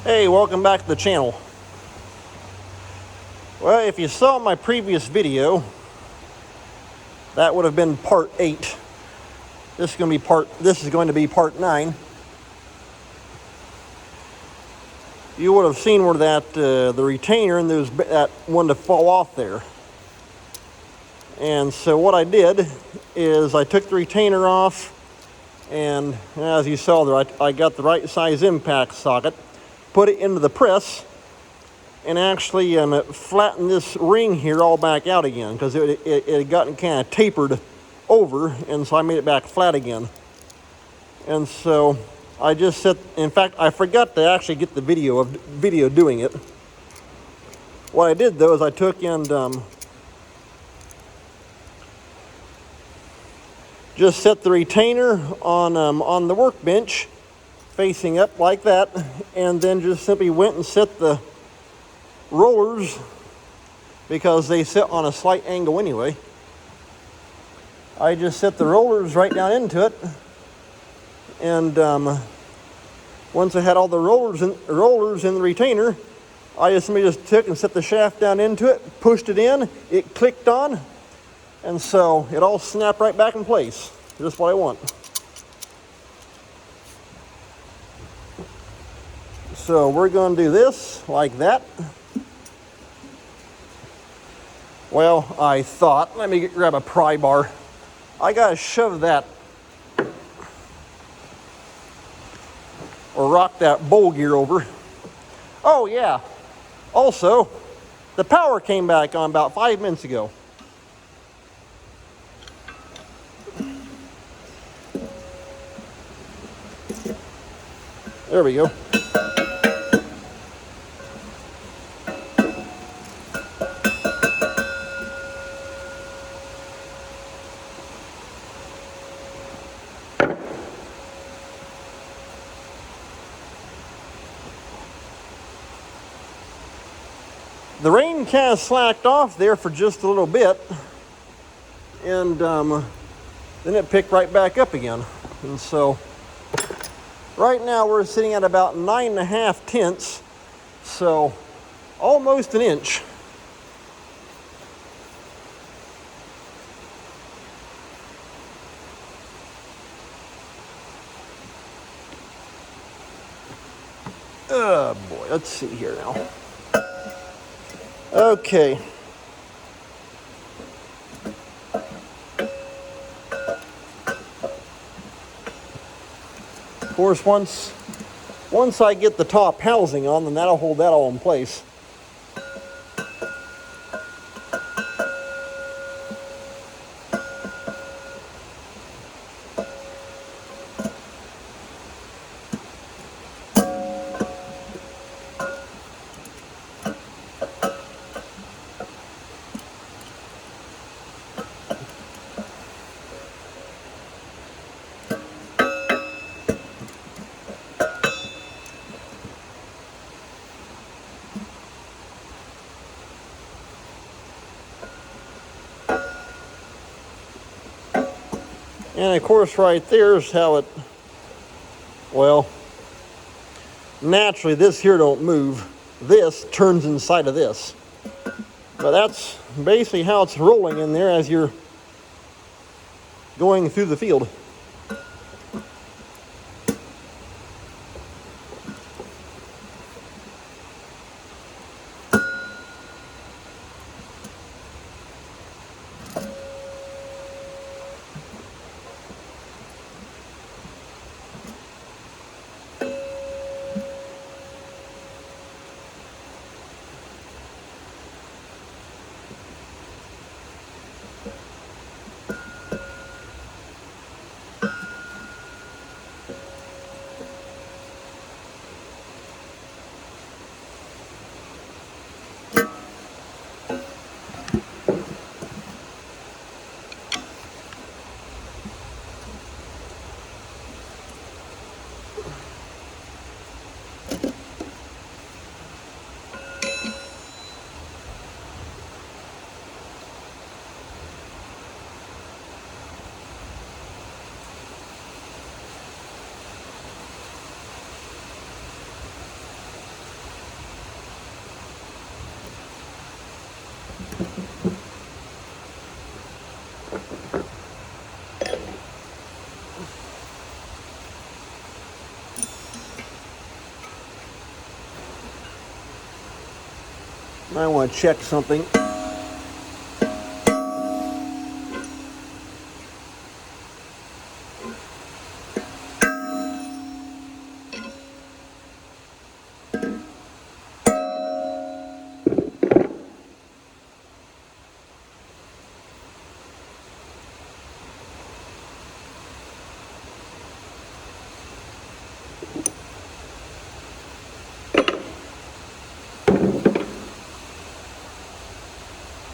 Hey, welcome back to the channel. Well, if you saw my previous video, that would have been part 8. This is going to be part 9. You would have seen where that the retainer and that one to fall off there. And so what I did is I took the retainer off, and as you saw there, I got the right size impact socket, put it into the press, and actually flattened this ring here all back out again, because it had gotten kind of tapered over, and so I made it back flat again. And so I just set, in fact, I forgot to actually get the video doing it. What I did though is I took and just set the retainer on the workbench facing up like that, and then just simply went and set the rollers, because they sit on a slight angle anyway. I just set the rollers right down into it, and once I had all the rollers in the retainer, I just took and set the shaft down into it, pushed it in, it clicked on, and so it all snapped right back in place. Just what I want. So we're going to do this like that. Well, I thought, let me grab a pry bar. I gotta shove that or rock that bowl gear over. Oh yeah, also, the power came back on about 5 minutes ago. There we go. The rain kind of slacked off there for just a little bit, and then it picked right back up again. And so right now we're sitting at about 9.5 tenths, so almost an inch. Oh boy, let's see here now. Okay. Of course, once I get the top housing on, then that'll hold that all in place. And of course right there's how it, well, naturally this here don't move. This turns inside of this. But that's basically how it's rolling in there as you're going through the field. I want to check something.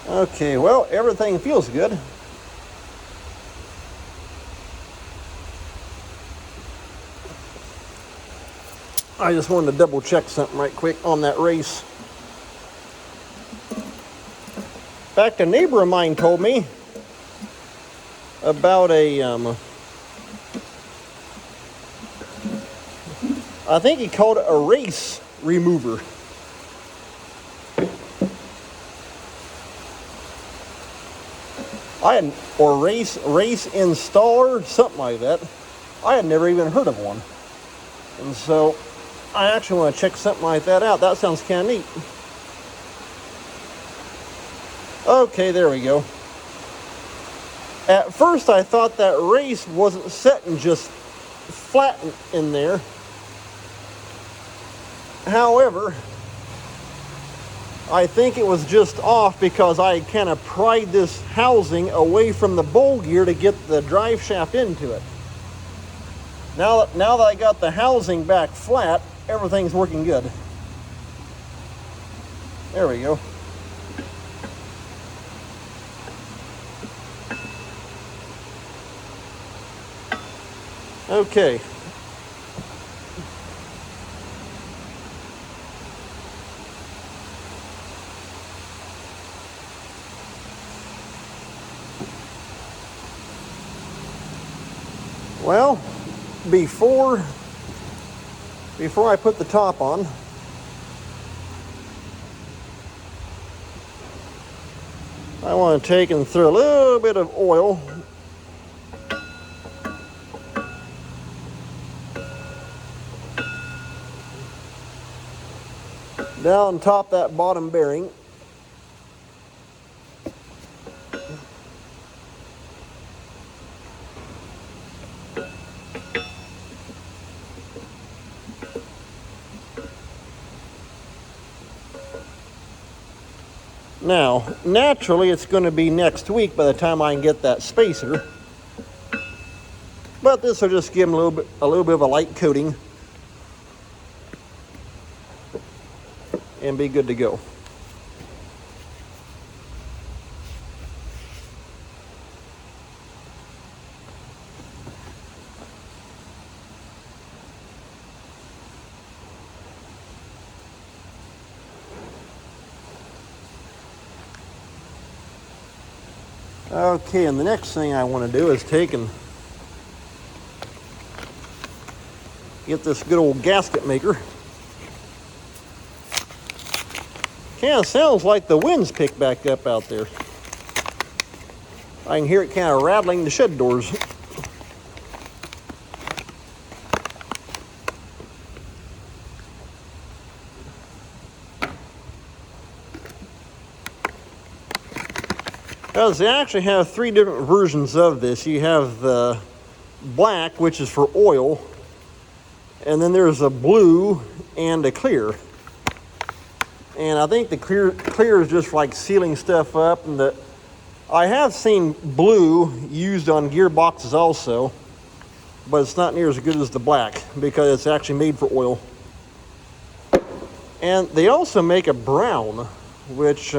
Okay, well, everything feels good. I just wanted to double check something right quick on that race. In fact, a neighbor of mine told me about I think he called it a race remover. Or race installer, something like that. I had never even heard of one. And so I actually want to check something like that out. That sounds kind of neat. Okay, there we go. At first I thought that race wasn't setting just flat in there. However, I think it was just off because I kind of pried this housing away from the bowl gear to get the drive shaft into it. Now that I got the housing back flat, everything's working good. There we go. Okay. Well, before I put the top on, I want to take and throw a little bit of oil down top that bottom bearing. Now, naturally, it's going to be next week by the time I can get that spacer. But this will just give them a little bit of a light coating and be good to go. Okay, and the next thing I want to do is take and get this good old gasket maker. Kind of sounds like the wind's picked back up out there. I can hear it kind of rattling the shed doors. Because they actually have three different versions of this. You have the black, which is for oil, and then there's a blue and a clear. And I think the clear is just like sealing stuff up. And I have seen blue used on gearboxes also, but it's not near as good as the black because it's actually made for oil. And they also make a brown, which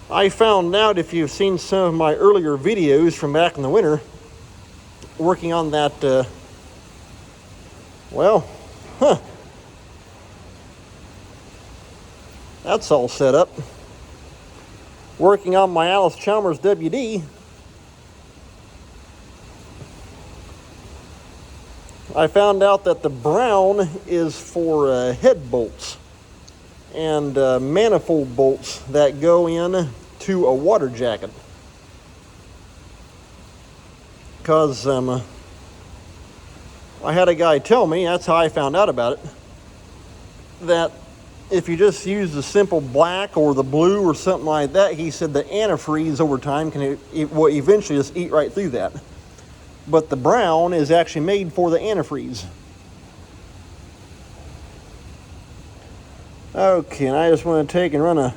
I found out if you've seen some of my earlier videos from back in the winter, working on that, that's all set up. Working on my Alice Chalmers WD, I found out that the brown is for head bolts. and manifold bolts that go in to a water jacket. Because I had a guy tell me, that's how I found out about it, that if you just use the simple black or the blue or something like that, he said the antifreeze over time will eventually just eat right through that. But the brown is actually made for the antifreeze. Okay, and I just want to take and run a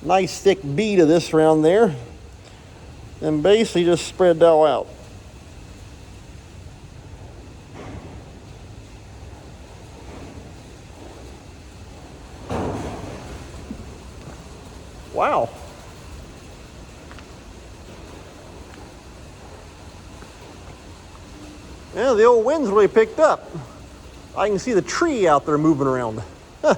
nice thick bead of this around there and basically just spread that all out. Wow. Yeah, the old wind's really picked up. I can see the tree out there moving around. Huh.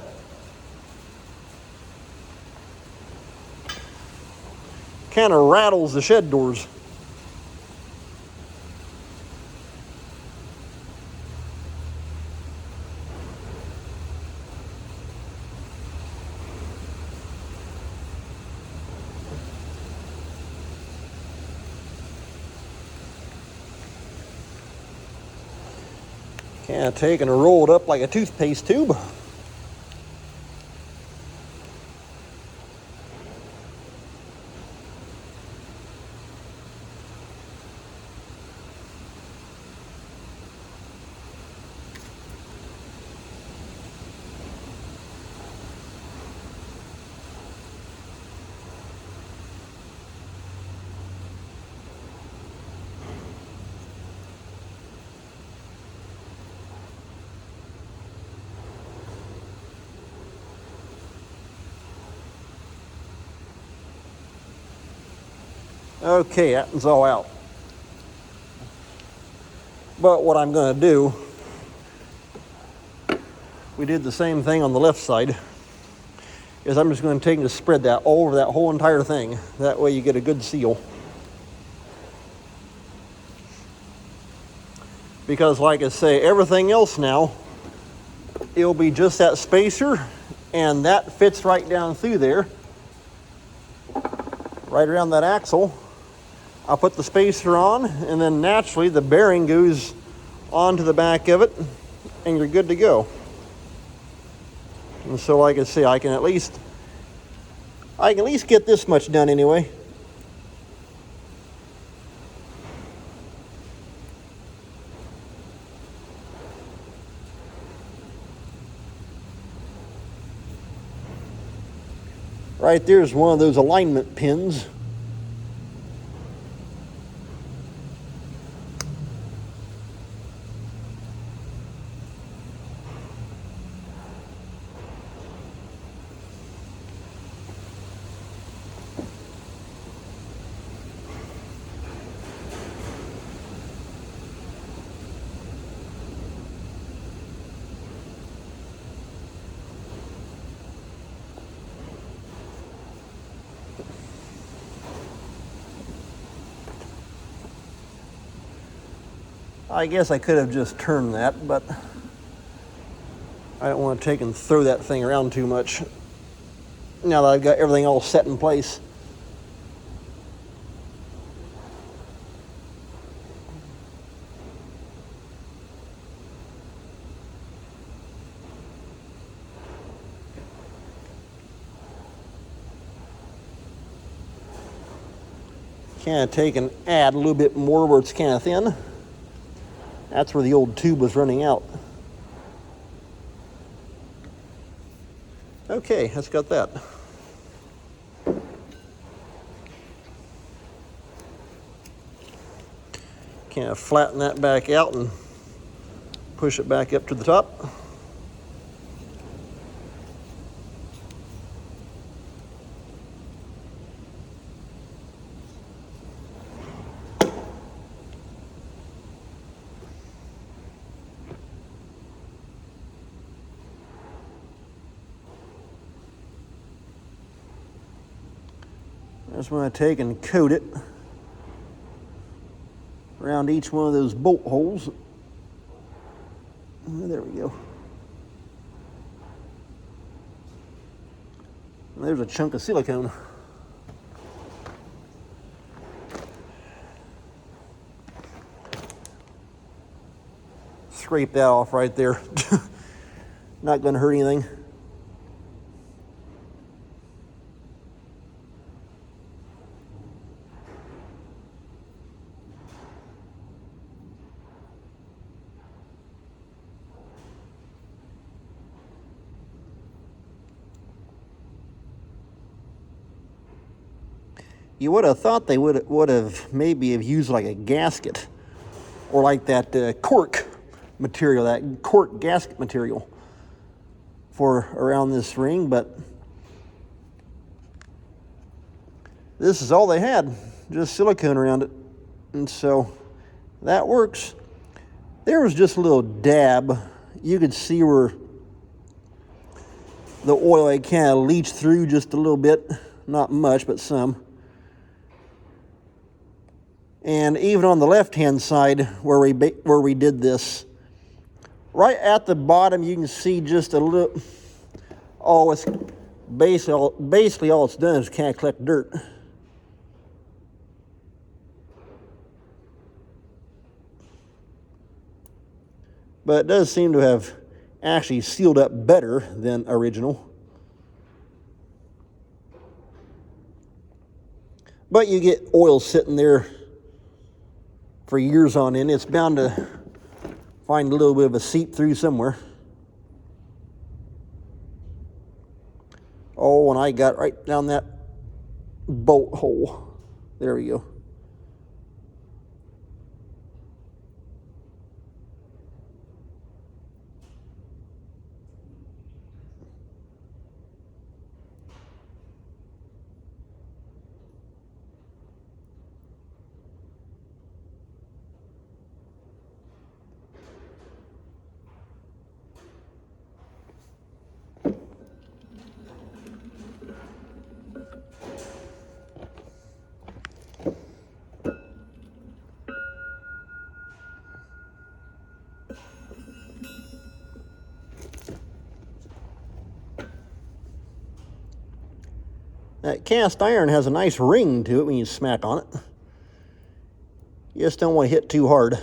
Kind of rattles the shed doors. Kind of taken and rolled up like a toothpaste tube. Okay, that one's all out. But what I'm going to do, we did the same thing on the left side, is I'm just going to take and just spread that all over that whole entire thing. That way you get a good seal. Because like I say, everything else now, it'll be just that spacer, and that fits right down through there, right around that axle. I'll put the spacer on, and then naturally the bearing goes onto the back of it, and you're good to go. And so like I say, I can at least get this much done anyway. Right there's one of those alignment pins. I guess I could have just turned that, but I don't want to take and throw that thing around too much now that I've got everything all set in place. Kind of take and add a little bit more where it's kind of thin. That's where the old tube was running out. Okay, that's got that. Kind of flatten that back out and push it back up to the top. I just want to take and coat it around each one of those bolt holes. There we go. There's a chunk of silicone. Scrape that off right there. Not going to hurt anything. You would have thought they would have maybe have used like a gasket, or like that cork material, that cork gasket material for around this ring, but this is all they had, just silicone around it, and so that works. There was just a little dab. You could see where the oil had kind of leached through just a little bit, not much, but some. And even on the left-hand side where we did this, right at the bottom, you can see just a little. Oh, it's basically all it's done is kind of collect dirt. But it does seem to have actually sealed up better than original. But you get oil sitting there for years on end. It's bound to find a little bit of a seep through somewhere. Oh, and I got right down that bolt hole. There we go. That cast iron has a nice ring to it when you smack on it. You just don't want to hit too hard.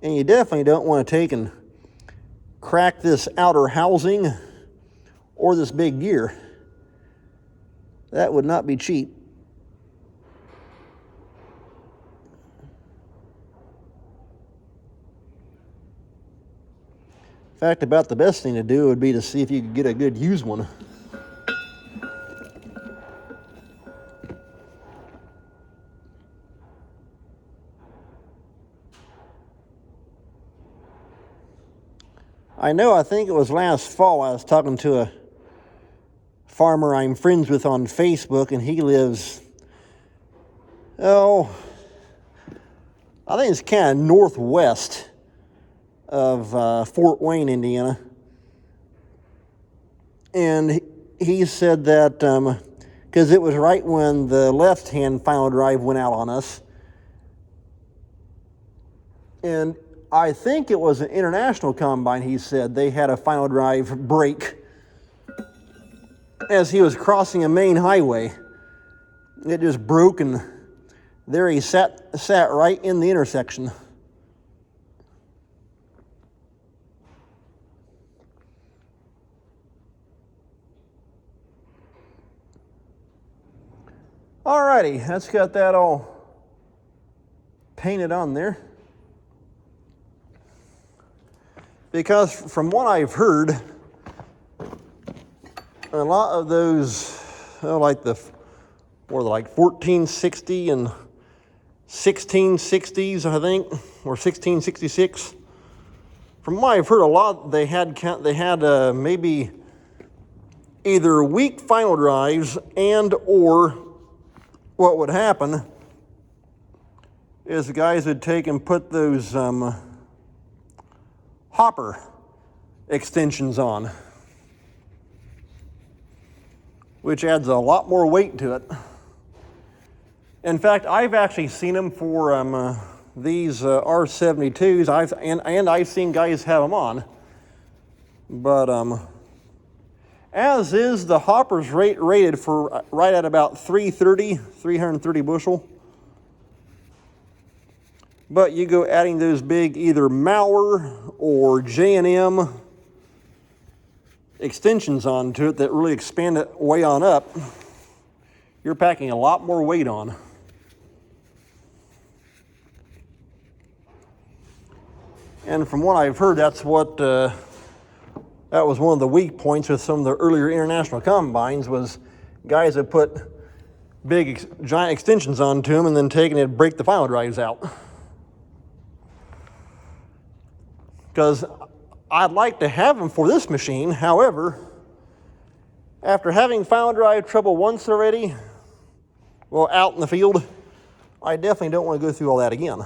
And you definitely don't want to take and crack this outer housing or this big gear. That would not be cheap. In fact, about the best thing to do would be to see if you could get a good used one. I think it was last fall, I was talking to a farmer I'm friends with on Facebook, and he lives, I think it's kind of northwest of Fort Wayne, Indiana. And he said that, because it was right when the left-hand final drive went out on us, and I think it was an international combine, he said, they had a final drive break as he was crossing a main highway. It just broke, and there he sat right in the intersection. Alrighty, that's got that all painted on there. Because from what I've heard, a lot of those, like 1460 and 1660s, I think, or 1666. From what I've heard, a lot they had maybe either weak final drives, and or what would happen is the guys would take and put those hopper extensions on, which adds a lot more weight to it. In fact, I've actually seen them for these R72s. I've seen guys have them on. But as is, the hopper's rated for right at about 330 bushel. But you go adding those big either Mauer or J&M extensions onto it that really expand it way on up, you're packing a lot more weight on. And from what I've heard, that's what that was one of the weak points with some of the earlier international combines, was guys that put big giant extensions onto them and then taking it to break the final drives out. Because I'd like to have them for this machine. However, after having final drive trouble once already, well, out in the field, I definitely don't want to go through all that again.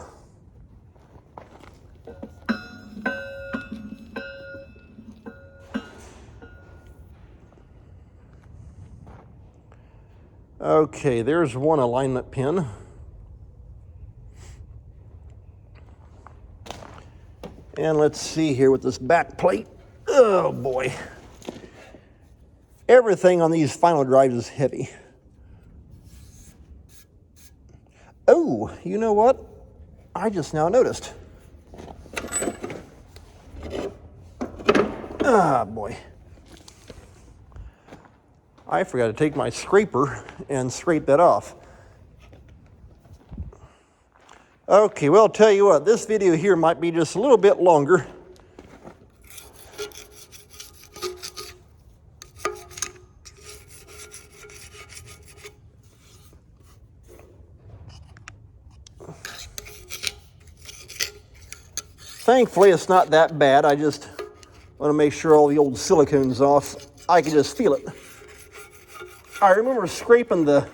Okay, there's one alignment pin. And let's see here with this back plate. Oh boy. Everything on these final drives is heavy. Oh, you know what? I just now noticed. Ah, boy. I forgot to take my scraper and scrape that off. Okay, well, I'll tell you what, this video here might be just a little bit longer. Thankfully, it's not that bad. I just want to make sure all the old silicone's off. I can just feel it. I remember scraping the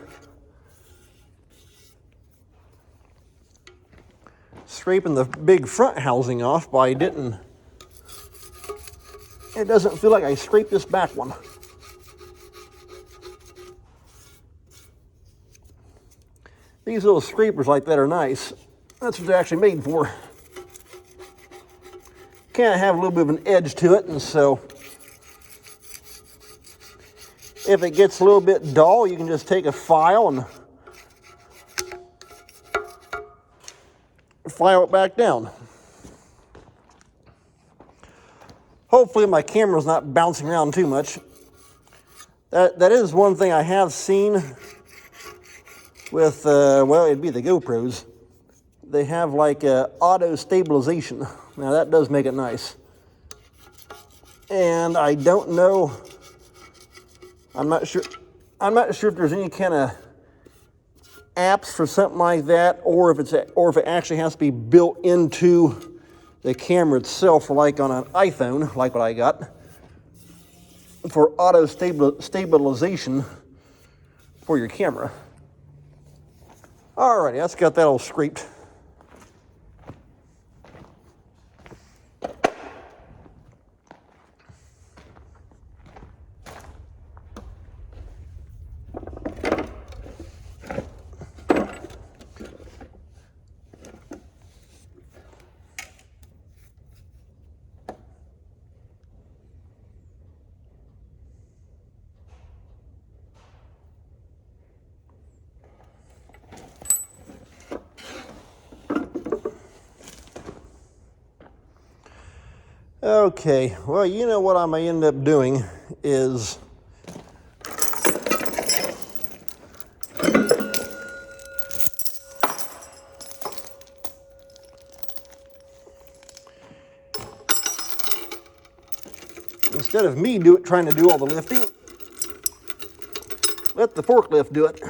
big front housing off, but it doesn't feel like I scraped this back one. These little scrapers like that are nice. That's what they're actually made for. Kind of have a little bit of an edge to it, and so if it gets a little bit dull, you can just take a file and file it back down. Hopefully my camera's not bouncing around too much. That is one thing I have seen with, well, it'd be the GoPros. They have like auto stabilization. Now that does make it nice. And I don't know, I'm not sure if there's any kind of apps for something like that, or if it actually has to be built into the camera itself, like on an iPhone, like what I got, for auto stabilization for your camera. Alrighty, that's got that all scraped. Okay, well, you know what I may end up doing is instead of me trying to do all the lifting, let the forklift do it.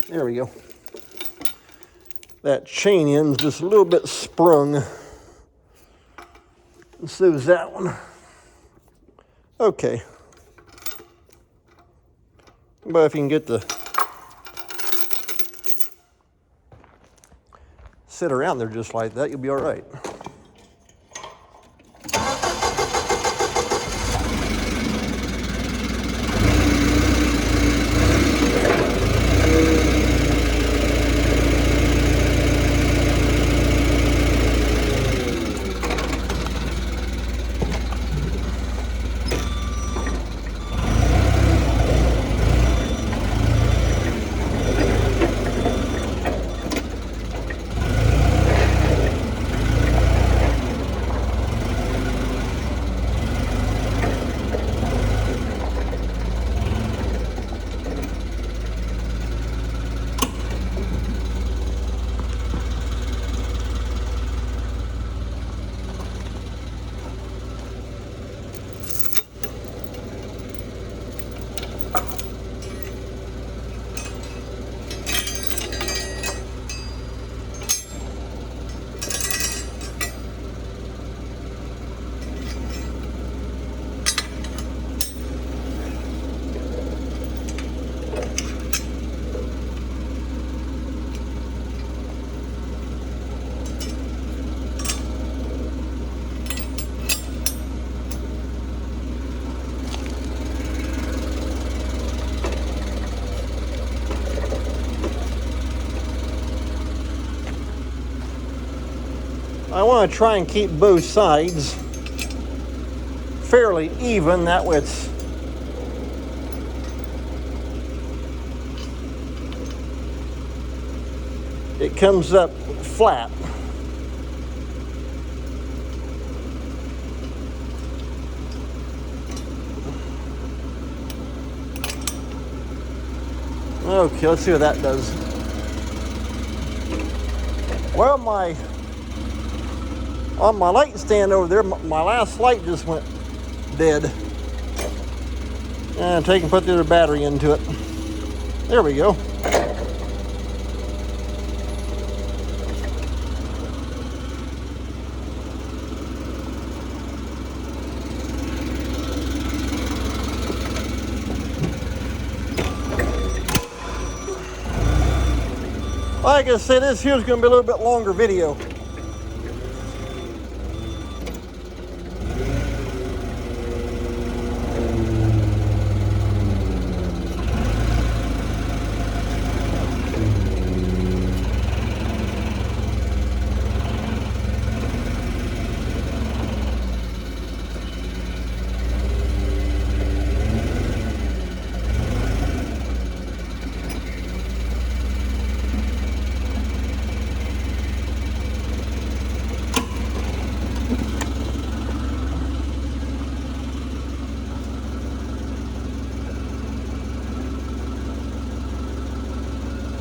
There we go. That chain end's just a little bit sprung. And so is that one. Okay. But if you can get the sit around there just like that, you'll be all right. I want to try and keep both sides fairly even, that way it comes up flat. Okay, let's see what that does. Well, on my light stand over there, my last light just went dead. And take and put the other battery into it. There we go. Like I said, this here's going to be a little bit longer video.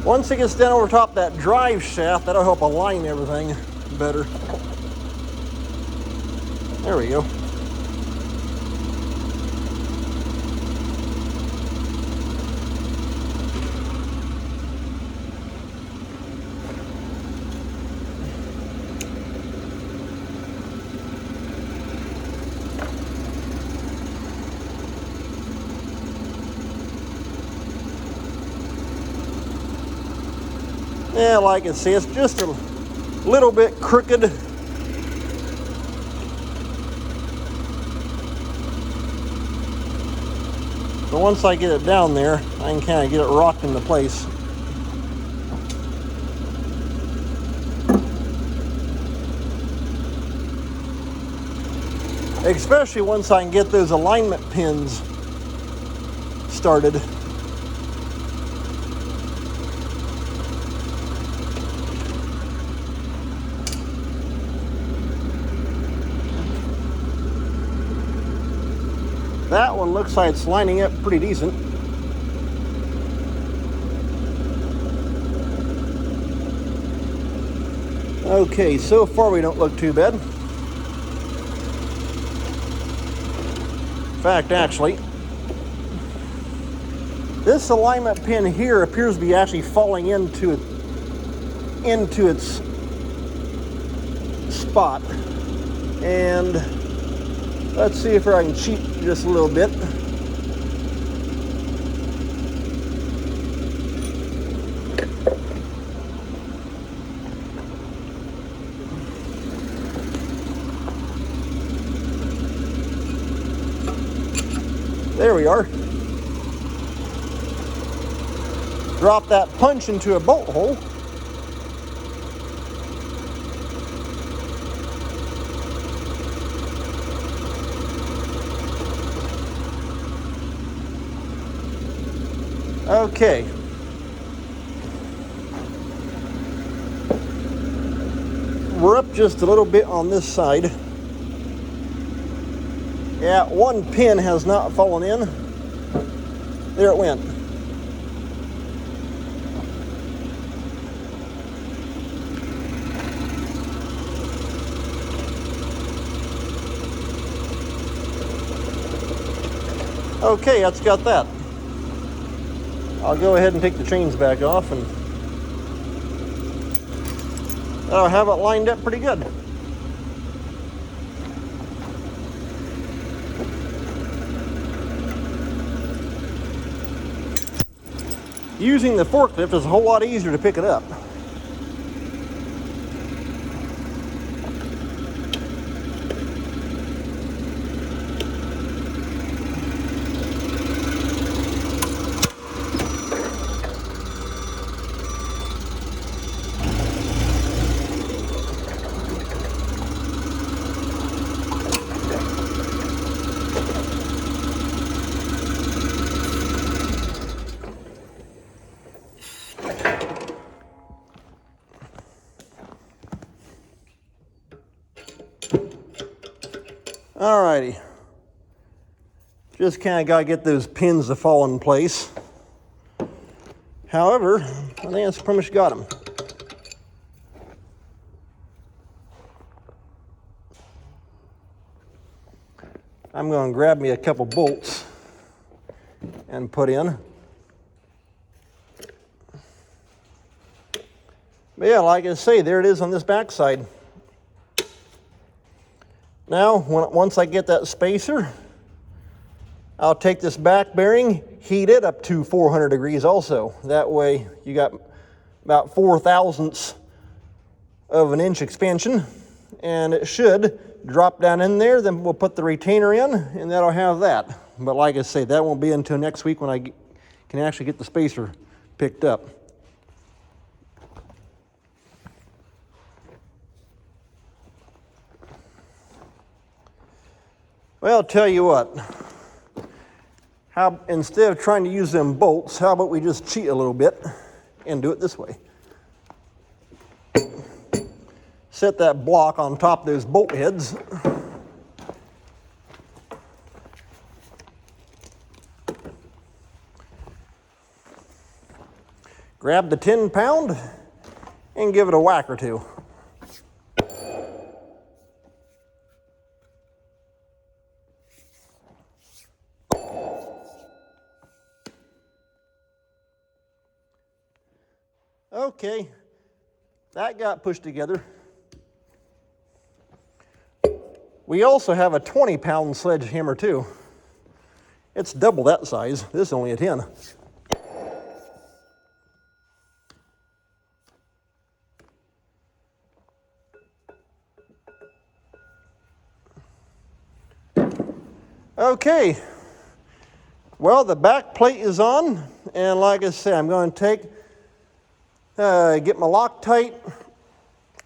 Once it gets down over top that drive shaft, that'll help align everything better. There we go. Yeah, like I say, it's just a little bit crooked. But once I get it down there, I can kind of get it rocked into place. Especially once I can get those alignment pins started. That one looks like it's lining up pretty decent. Okay, so far we don't look too bad. In fact, actually, this alignment pin here appears to be actually falling into its spot. And let's see if I can cheat just a little bit. There we are. Drop that punch into a bolt hole. Okay. We're up just a little bit on this side. Yeah, one pin has not fallen in. There it went. Okay, that's got that. I'll go ahead and take the chains back off, and I'll have it lined up pretty good. Using the forklift is a whole lot easier to pick it up. Alrighty. Just kind of got to get those pins to fall in place. However, I think that's pretty much got them. I'm going to grab me a couple bolts and put in. But yeah, like I say, there it is on this backside. Now, once I get that spacer, I'll take this back bearing, heat it up to 400 degrees also. That way you got about 4/1000ths of an inch expansion, and it should drop down in there. Then we'll put the retainer in, and that'll have that. But like I say, that won't be until next week when I can actually get the spacer picked up. Well, I'll tell you what, instead of trying to use them bolts, how about we just cheat a little bit and do it this way. Set that block on top of those bolt heads. Grab the 10-pound and give it a whack or two. Okay, that got pushed together. We also have a 20-pound sledgehammer too. It's double that size. This is only a 10. Okay, well, the back plate is on, and like I said, I'm going to get my Loctite.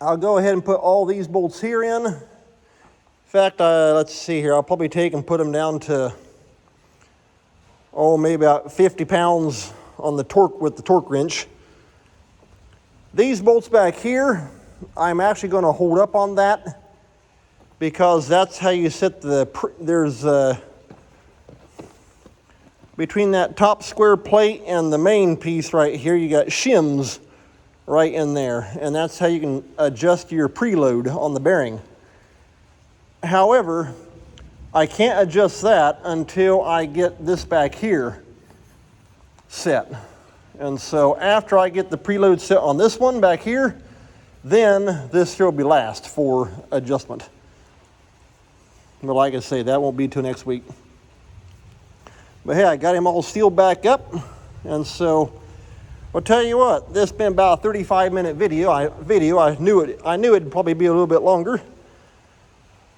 I'll go ahead and put all these bolts here in. In fact, let's see here, I'll probably take and put them down to, maybe about 50 pounds on the torque with the torque wrench. These bolts back here, I'm actually going to hold up on that, because that's how you set there's between that top square plate and the main piece right here, you got shims right in there, and that's how you can adjust your preload on the bearing. However, I can't adjust that until I get this back here set. And so after I get the preload set on this one back here, then this here will be last for adjustment. But like I say, that won't be till next week. But hey, I got him all sealed back up, and so I'll tell you what, this has been about a 35-minute video. I knew it'd probably be a little bit longer.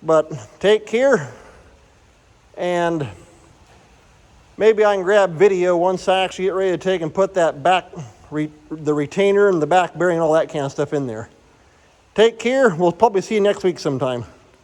But take care, and maybe I can grab video once I actually get ready to take and put that back, the retainer and the back bearing and all that kind of stuff in there. Take care. We'll probably see you next week sometime.